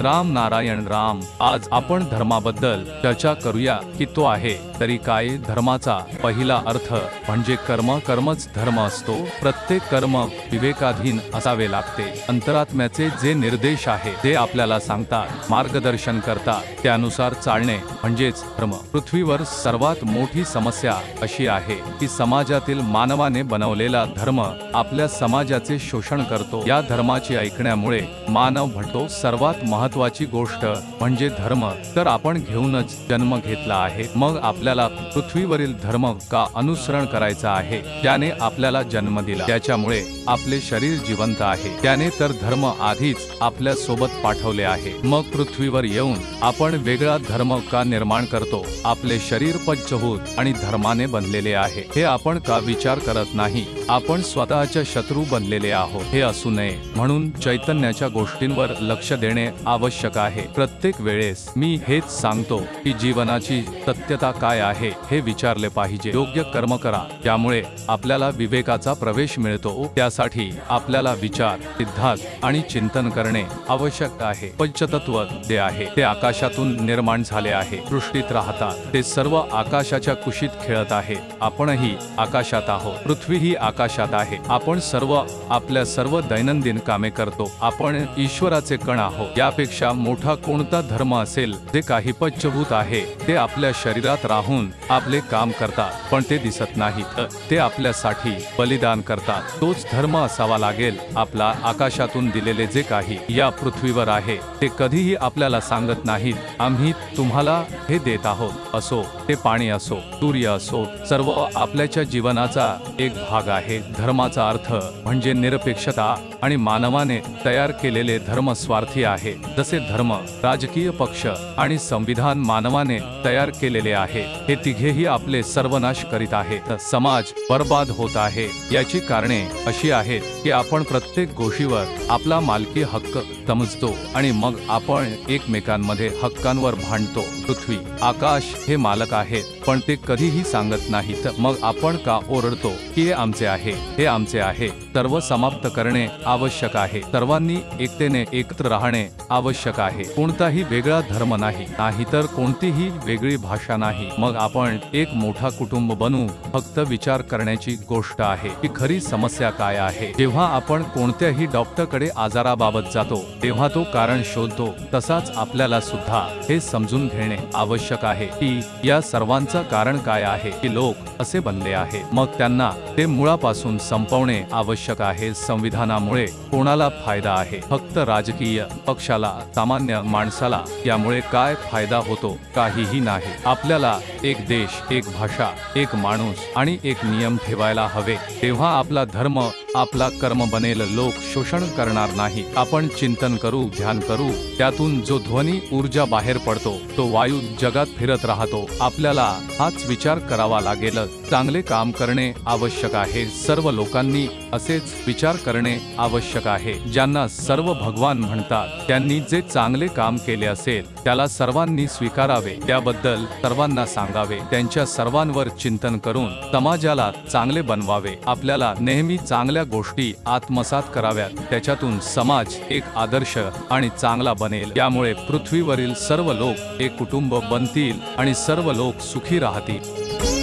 राम नारायण राम। आज आपण धर्माबद्दल चर्चा करूया की तो आहे तरी काय। धर्माचा पहिला अर्थ म्हणजे कर्म। कर्मच धर्म असतो। प्रत्येक कर्म विवेकाधीन असावे लागते। अंतरात्म्याचे जे निर्देश आहे ते आपल्याला सांगतात, मार्गदर्शन करतात, त्यानुसार चालणे म्हणजेच धर्म। पृथ्वीवर सर्वात मोठी समस्या अशी आहे की समाजातील मानवाने बनवलेला धर्म आपल्या समाजाचे शोषण करतो। या धर्माची ऐकण्यामुळे मानव भटतो। सर्वात महत्त्वाची गोष्ट म्हणजे धर्म तर आपण घेऊनच जन्म घेतला आहे, मग आपल्याला पृथ्वीवरील धर्म का अनुसरण करायचा आहे? त्याने आपल्याला जन्म दिला, त्याच्यामुळे आपले शरीर जिवंत आहे। त्याने तर धर्म आधीच आपल्या सोबत पाठवले आहे, मग पृथ्वीवर येऊन आपण वेगळा धर्म का निर्माण करतो? आपले शरीर पंचभूत आणि धर्माने बनलेले आहे, हे आपण का विचार करत नाही? आपण स्वतःच्या शत्रू बनलेले आहोत, हे असू नये म्हणून चैतन्याच्या गोष्टींवर लक्ष देणे आवश्यक आहे। प्रत्येक वेळेस मी हेच सांगतो की जीवनाची सत्यता काय आहे हे विचारले पाहिजे। योग्य कर्म करा, त्यामुळे आपल्याला विवेकाचा प्रवेश मिळतो। त्यासाठी आपल्याला विचार, सिद्धांत आणि चिंतन करणे आवश्यक आहे। पंचतत्व जे आहे ते आकाशातून निर्माण झाले आहे, सृष्टीत राहतात, ते सर्व आकाशाच्या कुशीत खेळत आहे। आपणही आकाशात आहोत, पृथ्वीही आकाशात आहे। आपण सर्व आपल्या सर्व दैनंदिन कामे करतो। आपण ईश्वराचे कण आहोत। यापेक्षा मोठा कोणता धर्म असेल? जे काही पंचभूत आहे ते आपल्या शरीरात राहून आपले काम करतात, पण ते दिसत नाहीत, ते आपल्यासाठी बलिदान करतात। तोच धर्म असावा लागेल आपला। आकाशातून दिलेले जे काही या पृथ्वीवर आहे ते कधीही आपल्याला सांगत नाहीत, आम्ही तुम्हाला हे देत आहोत। असो ते पाणी असो, सूर्य असो, सर्व आपल्याच्या जीवनाचा एक भाग आहे। धर्माचा अर्थ म्हणजे निरपेक्षता आणि मानवाने तयार केलेले धर्म स्वार्थी आहे। जसे धर्म, राजकीय पक्ष आणि संविधान मानवाने तयार केलेले आहे, हे तिघेही आपले सर्वनाश करीत आहेत। समाज बर्बाद होत आहे, याची कारणे अशी आहेत की आपण प्रत्येक गोष्टीवर आपला मालकी हक्क समजतो आणि मग आपण एकमेकांमध्ये हक्कांवर भांडतो। पृथ्वी, आकाश हे मालक आहेत, पण ते कधीही सांगत नाहीत। मग आपण का ओरडतो की हे आमचे आहे, हे आमचे आहे? सर्व समाप्त करणे आवश्यक आहे। सर्वांनी एकतेने एकत्र राहणे आवश्यक आहे। कोणताही वेगळा धर्म नाही, नाहीतर कोणतीही वेगळी भाषा नाही। मग आपण एक मोठा कुटुंब बनू। फक्त विचार करण्याची गोष्ट आहे की खरी समस्या काय आहे। जेव्हा आपण कोणत्याही डॉक्टरकडे आजाराबाबत जातो तेव्हा तो कारण शोधतो, तसाच आपल्याला सुद्धा हे समजून घेणे आवश्यक आहे की या सर्वांचं कारण काय आहे की लोक असे बनले आहे। मग त्यांना ते मुळापासून संपवणे आवश्यक आहे। संविधानामुळे कोणाला फायदा आहे? फक्त राजकीय पक्षाला, सामान्य माणसाला यामुळे काय फायदा होतो? काहीही नाही। आपल्याला एक देश, एक भाषा, एक माणूस आणि एक नियम ठेवायला हवे, तेव्हा आपला धर्म आपला कर्म बनेल। लोक शोषण करणार नाही। आपण चिंतन करू, ध्यान करू, त्यातून जो ध्वनी ऊर्जा बाहेर पडतो तो वायू जगात फिरत राहतो। आपल्याला हाच विचार करावा लागेल। चांगले काम करणे आवश्यक आहे। सर्व लोकांनी असेच विचार करणे आवश्यक आहे। ज्यांना सर्व भगवान म्हणतात त्यांनी जे चांगले काम केले असेल त्याला सर्वांनी स्वीकारावे, त्याबद्दल सर्वांना सांगावे, त्यांच्या सर्वांवर चिंतन करून समाजाला चांगले बनवावे। आपल्याला नेहमी चांगल्या गोष्टी आत्मसात कराव्यात, त्याच्यातून समाज एक आदर्श आणि चांगला बनेल। त्यामुळे पृथ्वीवरील सर्व लोक एक कुटुंब बनतील आणि सर्व लोक सुखी राहतील।